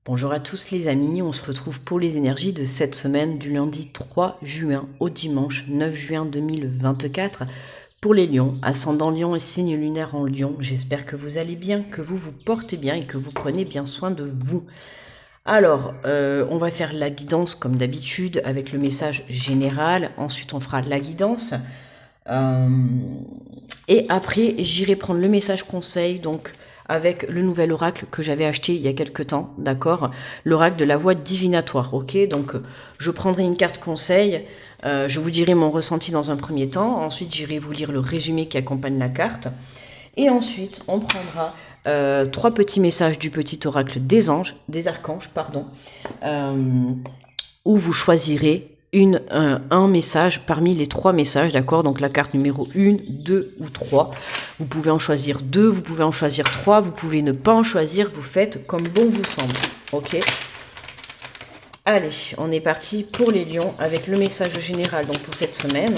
Bonjour à tous les amis, on se retrouve pour les énergies de cette semaine du lundi 3 juin au dimanche 9 juin 2024 pour les lions, ascendant lion et signe lunaire en lion. J'espère que vous allez bien, que vous vous portez bien et que vous prenez bien soin de vous. Alors, on va faire la guidance comme d'habitude avec le message général, ensuite on fera la guidance. Et après, j'irai prendre le message conseil, donc avec le nouvel oracle que j'avais acheté il y a quelques temps, d'accord? L'oracle de la voix divinatoire, ok? Donc, je prendrai une carte conseil, je vous dirai mon ressenti dans un premier temps, ensuite j'irai vous lire le résumé qui accompagne la carte, et ensuite on prendra trois petits messages du petit oracle des archanges, pardon, où vous choisirez un message parmi les trois messages, d'accord? Donc la carte numéro 1, 2 ou 3. Vous pouvez en choisir 2, vous pouvez en choisir 3, vous pouvez ne pas en choisir, vous faites comme bon vous semble, ok? Allez, on est parti pour les lions avec le message général donc pour cette semaine.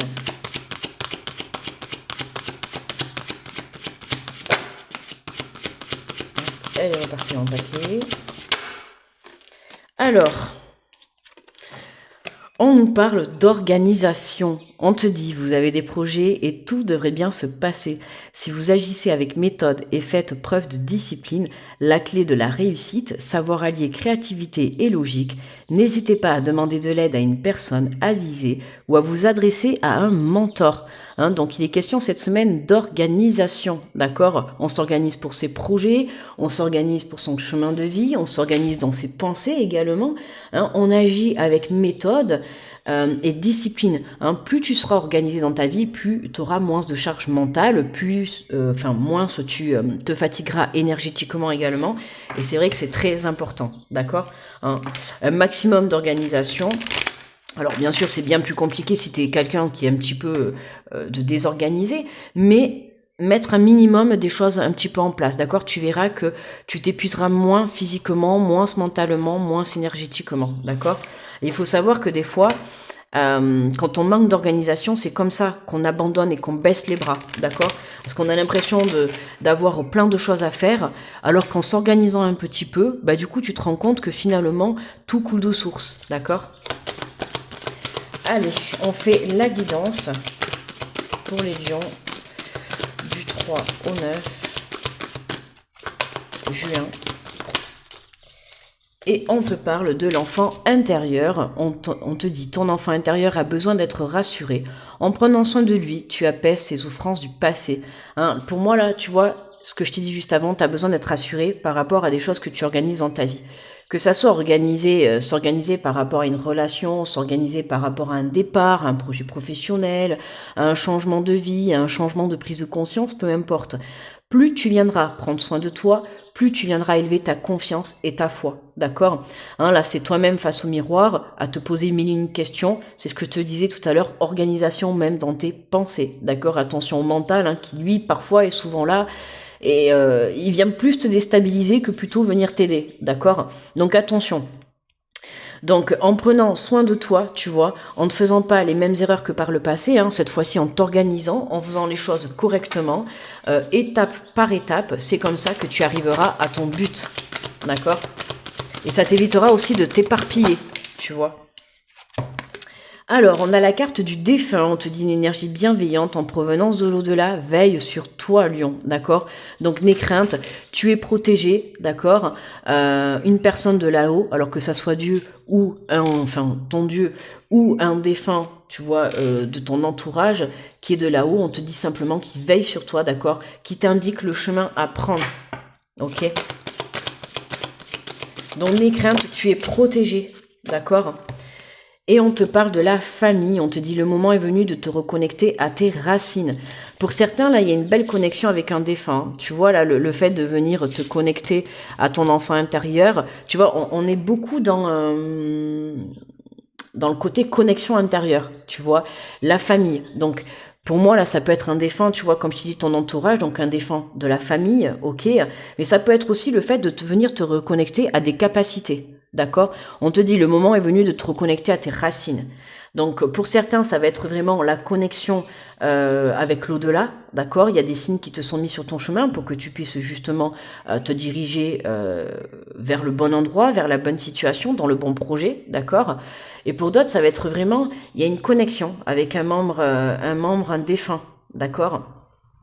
Elle est repartie en paquet. Alors, on nous parle d'organisation. On te dit, vous avez des projets et tout devrait bien se passer. Si vous agissez avec méthode et faites preuve de discipline, la clé de la réussite, savoir allier créativité et logique, n'hésitez pas à demander de l'aide à une personne avisée ou à vous adresser à un mentor. Donc il est question cette semaine d'organisation, d'accord? On s'organise pour ses projets, on s'organise pour son chemin de vie, on s'organise dans ses pensées également. On agit avec méthode et discipline. Plus tu seras organisé dans ta vie, plus tu auras moins de charge mentale, moins tu te fatigueras énergétiquement également. Et c'est vrai que c'est très important, d'accord? Un maximum d'organisation. Alors bien sûr, c'est bien plus compliqué si tu es quelqu'un qui est un petit peu de désorganisé, mais mettre un minimum des choses un petit peu en place, d'accord? Tu verras que tu t'épuiseras moins physiquement, moins mentalement, moins énergétiquement, d'accord? Et il faut savoir que des fois, quand on manque d'organisation, c'est comme ça qu'on abandonne et qu'on baisse les bras, d'accord? Parce qu'on a l'impression d'avoir plein de choses à faire, alors qu'en s'organisant un petit peu, bah du coup tu te rends compte que finalement tout coule de source, d'accord? Allez, on fait la guidance pour les lions du 3 au 9 juin. Et on te parle de l'enfant intérieur. On te dit, ton enfant intérieur a besoin d'être rassuré. En prenant soin de lui, tu apaises ses souffrances du passé. Pour moi, là, tu vois, ce que je t'ai dit juste avant, tu as besoin d'être rassuré par rapport à des choses que tu organises dans ta vie. Que ça soit s'organiser par rapport à une relation, s'organiser par rapport à un départ, à un projet professionnel, à un changement de vie, à un changement de prise de conscience, peu importe. Plus tu viendras prendre soin de toi, plus tu viendras élever ta confiance et ta foi, d'accord? Là, c'est toi-même face au miroir, à te poser mille et une questions. C'est ce que je te disais tout à l'heure, organisation même dans tes pensées, d'accord? Attention au mental, qui lui, parfois, est souvent là, et il vient plus te déstabiliser que plutôt venir t'aider, d'accord? Donc attention. Donc en prenant soin de toi, tu vois, en ne faisant pas les mêmes erreurs que par le passé, cette fois-ci en t'organisant, en faisant les choses correctement, étape par étape, c'est comme ça que tu arriveras à ton but, d'accord? Et ça t'évitera aussi de t'éparpiller, tu vois. Alors, on a la carte du défunt, on te dit une énergie bienveillante en provenance de l'au-delà, veille sur toi, lion, d'accord? Donc, n'aie crainte, tu es protégé, d'accord? Une personne de là-haut, alors que ça soit Dieu ou ton Dieu ou un défunt, tu vois, de ton entourage qui est de là-haut, on te dit simplement qu'il veille sur toi, d'accord? Qui t'indique le chemin à prendre, ok? Donc, n'aie crainte, tu es protégé, d'accord? Et on te parle de la famille, on te dit le moment est venu de te reconnecter à tes racines. Pour certains, là, il y a une belle connexion avec un défunt. Tu vois, là, le fait de venir te connecter à ton enfant intérieur, tu vois, on est beaucoup dans le côté connexion intérieure, tu vois, la famille. Donc, pour moi, là, ça peut être un défunt, tu vois, comme je te dis, ton entourage, donc un défunt de la famille, ok, mais ça peut être aussi le fait de venir te reconnecter à des capacités. D'accord? On te dit le moment est venu de te reconnecter à tes racines. Donc pour certains, ça va être vraiment la connexion avec l'au-delà, d'accord? Il y a des signes qui te sont mis sur ton chemin pour que tu puisses justement te diriger vers le bon endroit, vers la bonne situation, dans le bon projet, d'accord? Et pour d'autres, ça va être vraiment, il y a une connexion avec un défunt, d'accord?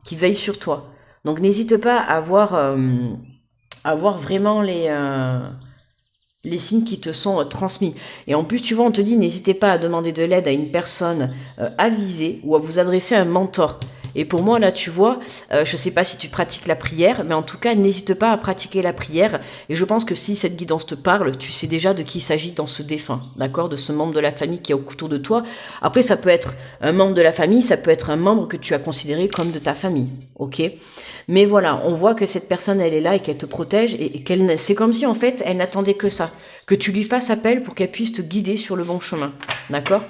Qui veille sur toi. Donc n'hésite pas à voir vraiment les signes qui te sont transmis. Et en plus, tu vois, on te dit, n'hésitez pas à demander de l'aide à une personne avisée ou à vous adresser à un mentor. Et pour moi, là, tu vois, je sais pas si tu pratiques la prière, mais en tout cas, n'hésite pas à pratiquer la prière. Et je pense que si cette guidance te parle, tu sais déjà de qui il s'agit dans ce défunt, d'accord? De ce membre de la famille qui est autour de toi. Après, ça peut être un membre de la famille, ça peut être un membre que tu as considéré comme de ta famille, ok? Mais voilà, on voit que cette personne, elle est là et qu'elle te protège et qu'elle, c'est comme si en fait, elle n'attendait que ça, que tu lui fasses appel pour qu'elle puisse te guider sur le bon chemin, d'accord?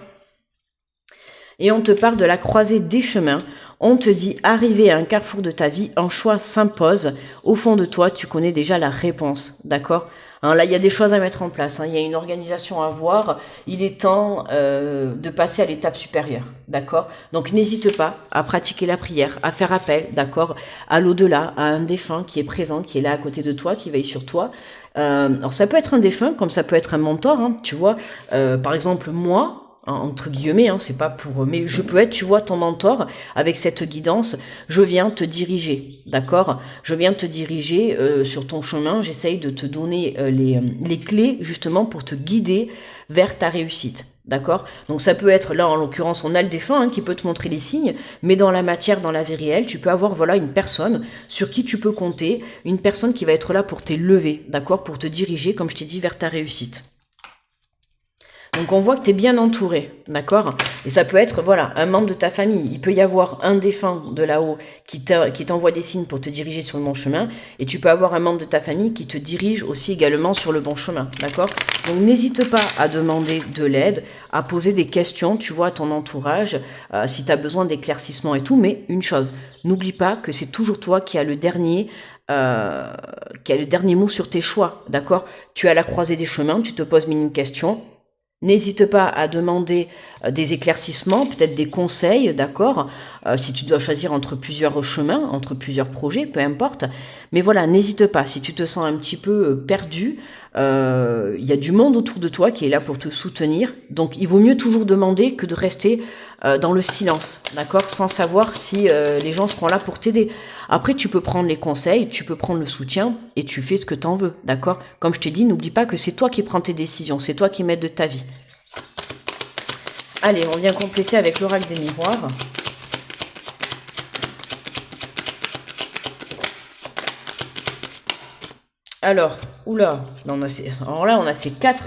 Et on te parle de la croisée des chemins. On te dit, arrivé à un carrefour de ta vie, un choix s'impose. Au fond de toi, tu connais déjà la réponse, d'accord? Hein, là, il y a des choses à mettre en place, hein, il y a une organisation à voir. Il est temps de passer à l'étape supérieure, d'accord? Donc, n'hésite pas à pratiquer la prière, à faire appel, d'accord, à l'au-delà, à un défunt qui est présent, qui est là à côté de toi, qui veille sur toi. Alors, ça peut être un défunt, comme ça peut être un mentor, hein, tu vois. Par exemple, moi, entre guillemets, hein, c'est pas pour, mais je peux être, tu vois, ton mentor avec cette guidance. Je viens te diriger, d'accord? Je viens te diriger sur ton chemin. J'essaye de te donner les clés justement pour te guider vers ta réussite, d'accord? Donc ça peut être là, en l'occurrence, on a le défunt hein, qui peut te montrer les signes, mais dans la matière, dans la vie réelle, tu peux avoir voilà une personne sur qui tu peux compter, une personne qui va être là pour t'élever, d'accord, pour te diriger, comme je t'ai dit, vers ta réussite. Donc on voit que tu es bien entouré, d'accord? Et ça peut être, voilà, un membre de ta famille. Il peut y avoir un défunt de là-haut qui t'envoie des signes pour te diriger sur le bon chemin. Et tu peux avoir un membre de ta famille qui te dirige aussi également sur le bon chemin, d'accord? Donc n'hésite pas à demander de l'aide, à poser des questions, tu vois, à ton entourage, si tu as besoin d'éclaircissement et tout. Mais une chose, n'oublie pas que c'est toujours toi qui as le dernier mot sur tes choix, d'accord? Tu as la croisée des chemins, tu te poses mille une questions. N'hésite pas à demander des éclaircissements, peut-être des conseils, d'accord, si tu dois choisir entre plusieurs chemins, entre plusieurs projets, peu importe. Mais voilà, n'hésite pas, si tu te sens un petit peu perdu, il y a du monde autour de toi qui est là pour te soutenir. Donc il vaut mieux toujours demander que de rester dans le silence, d'accord, sans savoir si les gens seront là pour t'aider. Après, tu peux prendre les conseils, tu peux prendre le soutien et tu fais ce que t'en veux, d'accord? Comme je t'ai dit, n'oublie pas que c'est toi qui prends tes décisions, c'est toi qui mènes de ta vie. Allez, on vient compléter avec l'oracle des miroirs. Alors, oula, là on a ces quatre,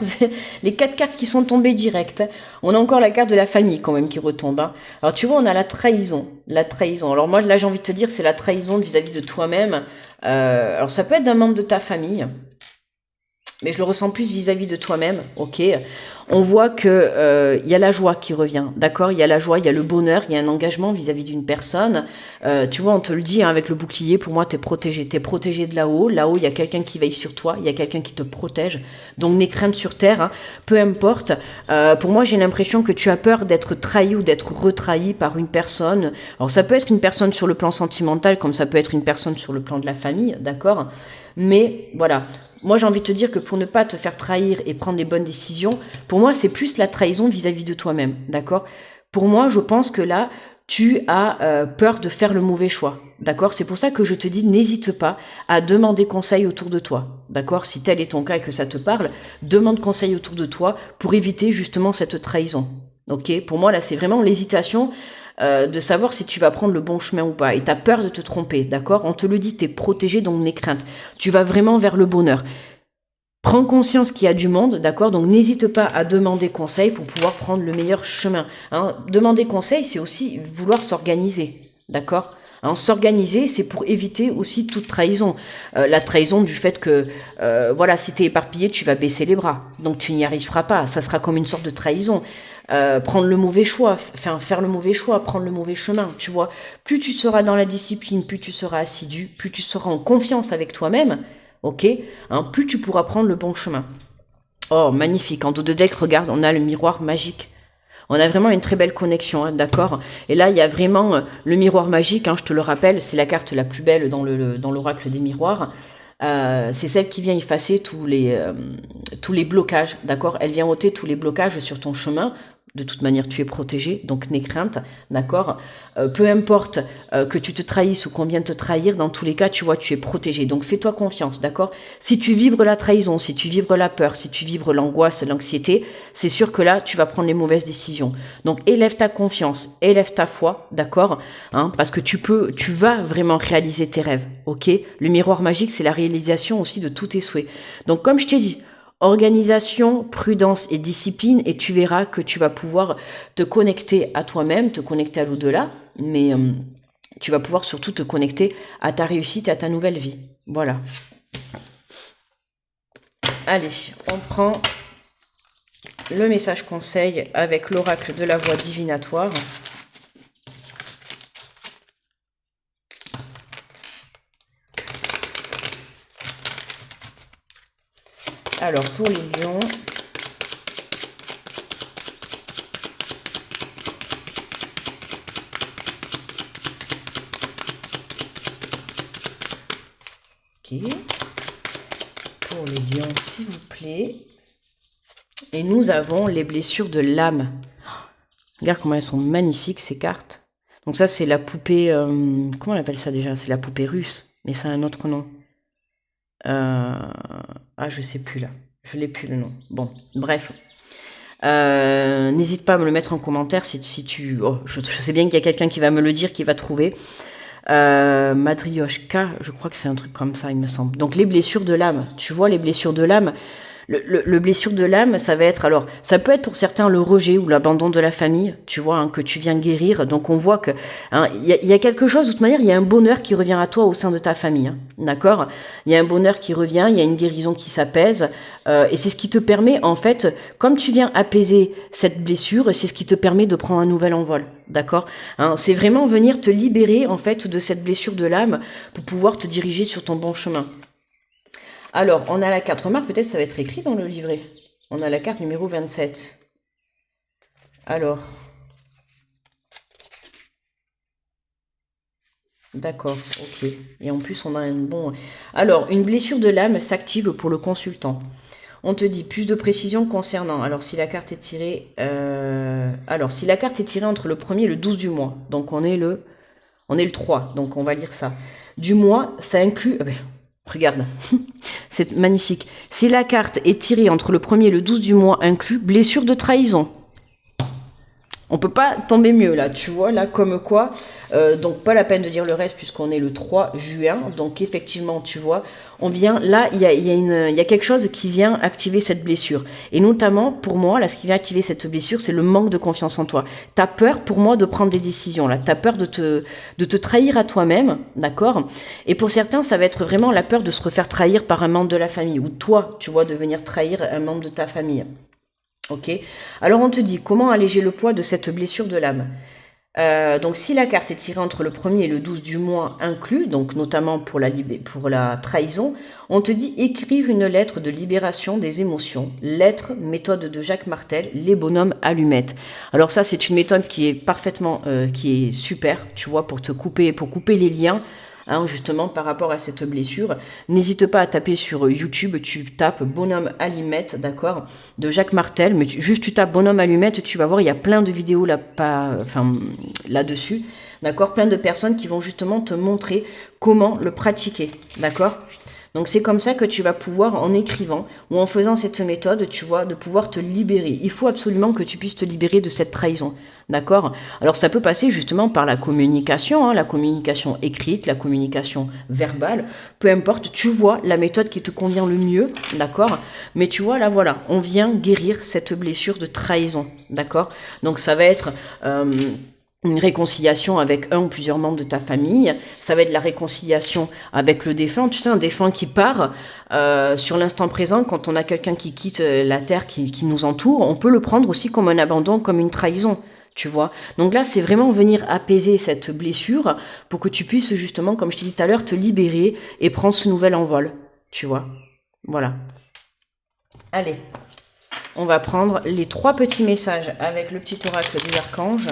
les quatre cartes qui sont tombées directes. On a encore la carte de la famille quand même qui retombe. Hein. Alors tu vois, on a la trahison, la trahison. Alors moi là j'ai envie de te dire c'est la trahison vis-à-vis de toi-même. Alors ça peut être d'un membre de ta famille, mais je le ressens plus vis-à-vis de toi-même, ok. On voit que y a la joie qui revient, d'accord. Il y a la joie, il y a le bonheur, il y a un engagement vis-à-vis d'une personne. Tu vois, on te le dit hein, avec le bouclier. Pour moi, t'es protégé de là-haut. Là-haut, il y a quelqu'un qui veille sur toi, il y a quelqu'un qui te protège. Donc, n'aie crainte sur terre, hein, peu importe. Pour moi, j'ai l'impression que tu as peur d'être trahi ou d'être retrahi par une personne. Alors, ça peut être une personne sur le plan sentimental, comme ça peut être une personne sur le plan de la famille, d'accord. Mais voilà. Moi, j'ai envie de te dire que pour ne pas te faire trahir et prendre les bonnes décisions, pour moi, c'est plus la trahison vis-à-vis de toi-même, d'accord? Pour moi, je pense que là, tu as peur de faire le mauvais choix, d'accord? C'est pour ça que je te dis, n'hésite pas à demander conseil autour de toi, d'accord? Si tel est ton cas et que ça te parle, demande conseil autour de toi pour éviter justement cette trahison, ok? Pour moi, là, c'est vraiment l'hésitation de savoir si tu vas prendre le bon chemin ou pas. Et tu as peur de te tromper, d'accord? On te le dit, tu es protégé, donc n'aie crainte. Tu vas vraiment vers le bonheur. Prends conscience qu'il y a du monde, d'accord? Donc n'hésite pas à demander conseil pour pouvoir prendre le meilleur chemin. Hein. Demander conseil, c'est aussi vouloir s'organiser, d'accord? Hein, s'organiser, c'est pour éviter aussi toute trahison. La trahison du fait que, voilà, si t'es éparpillé, tu vas baisser les bras. Donc tu n'y arriveras pas. Ça sera comme une sorte de trahison. Prendre le mauvais choix, faire le mauvais choix, prendre le mauvais chemin, tu vois. Plus tu seras dans la discipline, plus tu seras assidu, plus tu seras en confiance avec toi-même, ok, hein, plus tu pourras prendre le bon chemin. Oh, magnifique. En dos de deck, regarde, on a le miroir magique. On a vraiment une très belle connexion, hein, d'accord? Et là, il y a vraiment le miroir magique, hein, je te le rappelle, c'est la carte la plus belle dans l'oracle des miroirs. C'est celle qui vient effacer tous les blocages, d'accord? Elle vient ôter tous les blocages sur ton chemin. De toute manière, tu es protégé, donc n'aie crainte, d'accord? Peu importe que tu te trahisses ou qu'on vienne te trahir, dans tous les cas, tu vois, tu es protégé. Donc fais-toi confiance, d'accord? Si tu vibres la trahison, si tu vibres la peur, si tu vibres l'angoisse, l'anxiété, c'est sûr que là, tu vas prendre les mauvaises décisions. Donc élève ta confiance, élève ta foi, d'accord? Hein, parce que tu vas vraiment réaliser tes rêves, ok? Le miroir magique, c'est la réalisation aussi de tous tes souhaits. Donc comme je t'ai dit, organisation, prudence et discipline, et tu verras que tu vas pouvoir te connecter à toi-même, te connecter à l'au-delà, mais tu vas pouvoir surtout te connecter à ta réussite et à ta nouvelle vie. Voilà. Allez, on prend le message conseil avec l'oracle de la voix divinatoire. Alors, pour les lions, ok. Pour les lions, s'il vous plaît. Et nous avons les blessures de l'âme. Regarde comment elles sont magnifiques, ces cartes. Donc ça, c'est la poupée... comment on appelle ça déjà? C'est la poupée russe, mais c'est un autre nom. Ah, je sais plus là. Je l'ai plus le nom. Bon, bref. N'hésite pas à me le mettre en commentaire si tu... Oh, je sais bien qu'il y a quelqu'un qui va me le dire, qui va trouver. Madrioshka, je crois que c'est un truc comme ça, il me semble. Donc les blessures de l'âme. Tu vois, les blessures de l'âme... Le blessure de l'âme, ça va être, alors, ça peut être pour certains le rejet ou l'abandon de la famille, tu vois, hein, que tu viens guérir. Donc on voit que hein, y a quelque chose, de toute manière, il y a un bonheur qui revient à toi au sein de ta famille, hein, d'accord? Il y a un bonheur qui revient, il y a une guérison qui s'apaise, et c'est ce qui te permet, en fait, comme tu viens apaiser cette blessure, c'est ce qui te permet de prendre un nouvel envol, d'accord? Hein, c'est vraiment venir te libérer, en fait, de cette blessure de l'âme pour pouvoir te diriger sur ton bon chemin. Alors, on a la carte. Remarque, peut-être ça va être écrit dans le livret. On a la carte numéro 27. Alors. D'accord, ok. Et en plus, on a un bon... Alors, une blessure de l'âme s'active pour le consultant. On te dit plus de précision concernant... Alors, si la carte est tirée... Alors, si la carte est tirée entre le 1er et le 12 du mois. Donc, on est le 3. Donc, on va lire ça. Du mois, ça inclut... Regarde, c'est magnifique. Si la carte est tirée entre le 1er et le 12 du mois inclus, blessure de trahison. On peut pas tomber mieux là, tu vois, là comme quoi. Donc pas la peine de dire le reste puisqu'on est le 3 juin. Donc effectivement, tu vois, on vient, là, il y a quelque chose qui vient activer cette blessure. Et notamment, pour moi, là, ce qui vient activer cette blessure, c'est le manque de confiance en toi. T'as peur, pour moi, de prendre des décisions, là. T'as peur de te trahir à toi-même, d'accord? Et pour certains, ça va être vraiment la peur de se refaire trahir par un membre de la famille. Ou toi, tu vois, de venir trahir un membre de ta famille. Ok. Alors on te dit comment alléger le poids de cette blessure de l'âme. Donc si la carte est tirée entre le 1er et le 12 du mois inclus, donc notamment pour la trahison, on te dit écrire une lettre de libération des émotions. Lettre, méthode de Jacques Martel, les bonhommes allumettes. Alors ça c'est une méthode qui est parfaitement, qui est super, tu vois, pour couper les liens. Hein, justement par rapport à cette blessure. N'hésite pas à taper sur YouTube, tu tapes bonhomme allumette, d'accord, de Jacques Martel, mais juste tu tapes bonhomme allumette, tu vas voir, il y a plein de vidéos là-dessus, d'accord, plein de personnes qui vont justement te montrer comment le pratiquer, d'accord. Donc c'est comme ça que tu vas pouvoir, en écrivant ou en faisant cette méthode, tu vois, de pouvoir te libérer. Il faut absolument que tu puisses te libérer de cette trahison. D'accord? Alors ça peut passer justement par la communication, hein, la communication écrite, la communication verbale, peu importe, tu vois la méthode qui te convient le mieux, d'accord? Mais tu vois là, voilà, on vient guérir cette blessure de trahison, d'accord? Donc ça va être... une réconciliation avec un ou plusieurs membres de ta famille, ça va être la réconciliation avec le défunt, tu sais, un défunt qui part sur l'instant présent, quand on a quelqu'un qui quitte la terre qui nous entoure, on peut le prendre aussi comme un abandon, comme une trahison, tu vois. Donc là, c'est vraiment venir apaiser cette blessure pour que tu puisses justement, comme je t'ai dit tout à l'heure, te libérer et prendre ce nouvel envol, tu vois. Voilà. Allez. on va prendre les 3 petits messages avec le petit oracle des archanges.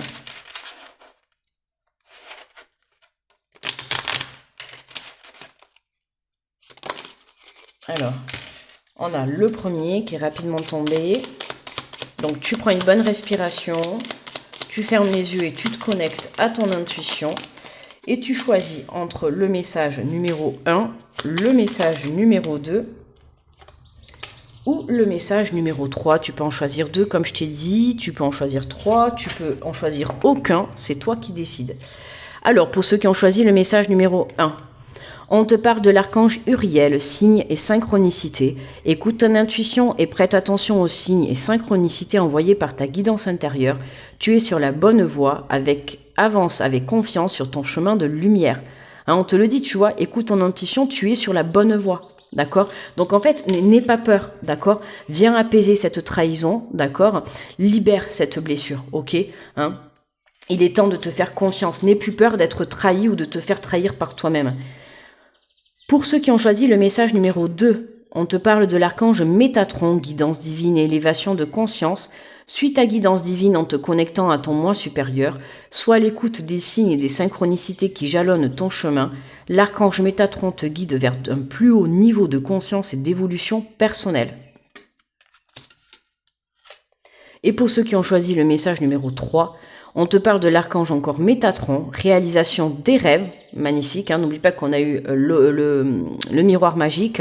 Alors, on a le premier qui est rapidement tombé. Donc, tu prends une bonne respiration, tu fermes les yeux et tu te connectes à ton intuition. Et tu choisis entre le message numéro 1, le message numéro 2 ou le message numéro 3. Tu peux en choisir 2 comme je t'ai dit, tu peux en choisir 3, tu peux en choisir aucun, c'est toi qui décides. Alors, pour ceux qui ont choisi le message numéro 1, on te parle de l'archange Uriel, signes et synchronicité. Écoute ton intuition et prête attention aux signes et synchronicités envoyés par ta guidance intérieure. Tu es sur la bonne voie, avance avec confiance sur ton chemin de lumière. Hein, on te le dit, tu vois, écoute ton intuition, tu es sur la bonne voie. D'accord? Donc en fait, n'aie pas peur, d'accord? Viens apaiser cette trahison, d'accord? Libère cette blessure, ok? Hein? Il est temps de te faire confiance. N'aie plus peur d'être trahi ou de te faire trahir par toi-même. Pour ceux qui ont choisi le message numéro 2, on te parle de l'archange Métatron, guidance divine et élévation de conscience. Suis ta guidance divine en te connectant à ton moi supérieur. Sois à l'écoute des signes et des synchronicités qui jalonnent ton chemin. L'archange Métatron te guide vers un plus haut niveau de conscience et d'évolution personnelle. Et pour ceux qui ont choisi le message numéro 3, on te parle de l'archange encore Métatron, réalisation des rêves, magnifique, hein, n'oublie pas qu'on a eu le miroir magique.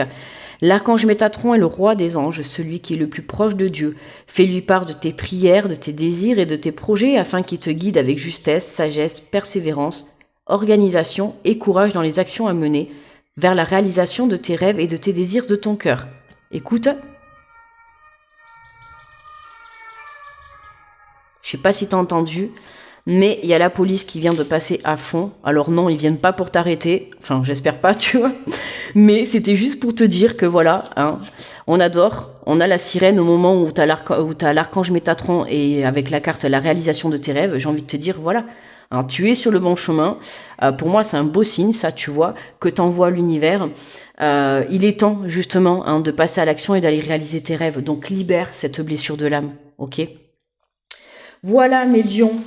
L'archange Métatron est le roi des anges, celui qui est le plus proche de Dieu. Fais-lui part de tes prières, de tes désirs et de tes projets afin qu'il te guide avec justesse, sagesse, persévérance, organisation et courage dans les actions à mener vers la réalisation de tes rêves et de tes désirs de ton cœur. Écoute. Je sais pas si t'as entendu, mais il y a la police qui vient de passer à fond. Alors non, ils viennent pas pour t'arrêter. Enfin, j'espère pas, tu vois. Mais c'était juste pour te dire que voilà, hein, on adore. On a la sirène au moment où t'as l'archange Métatron et avec la carte la réalisation de tes rêves. J'ai envie de te dire, voilà, hein, tu es sur le bon chemin. Pour moi, c'est un beau signe, ça, tu vois, que t'envoie l'univers. Il est temps, justement, hein, de passer à l'action et d'aller réaliser tes rêves. Donc, libère cette blessure de l'âme, ok ? Voilà mes lions.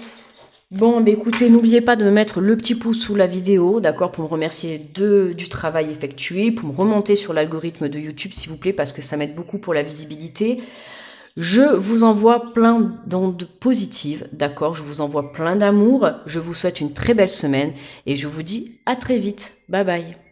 Bon, bah écoutez, n'oubliez pas de me mettre le petit pouce sous la vidéo, d'accord, pour me remercier du travail effectué, pour me remonter sur l'algorithme de YouTube, s'il vous plaît, parce que ça m'aide beaucoup pour la visibilité. Je vous envoie plein d'ondes positives, d'accord, je vous envoie plein d'amour, je vous souhaite une très belle semaine et je vous dis à très vite. Bye bye.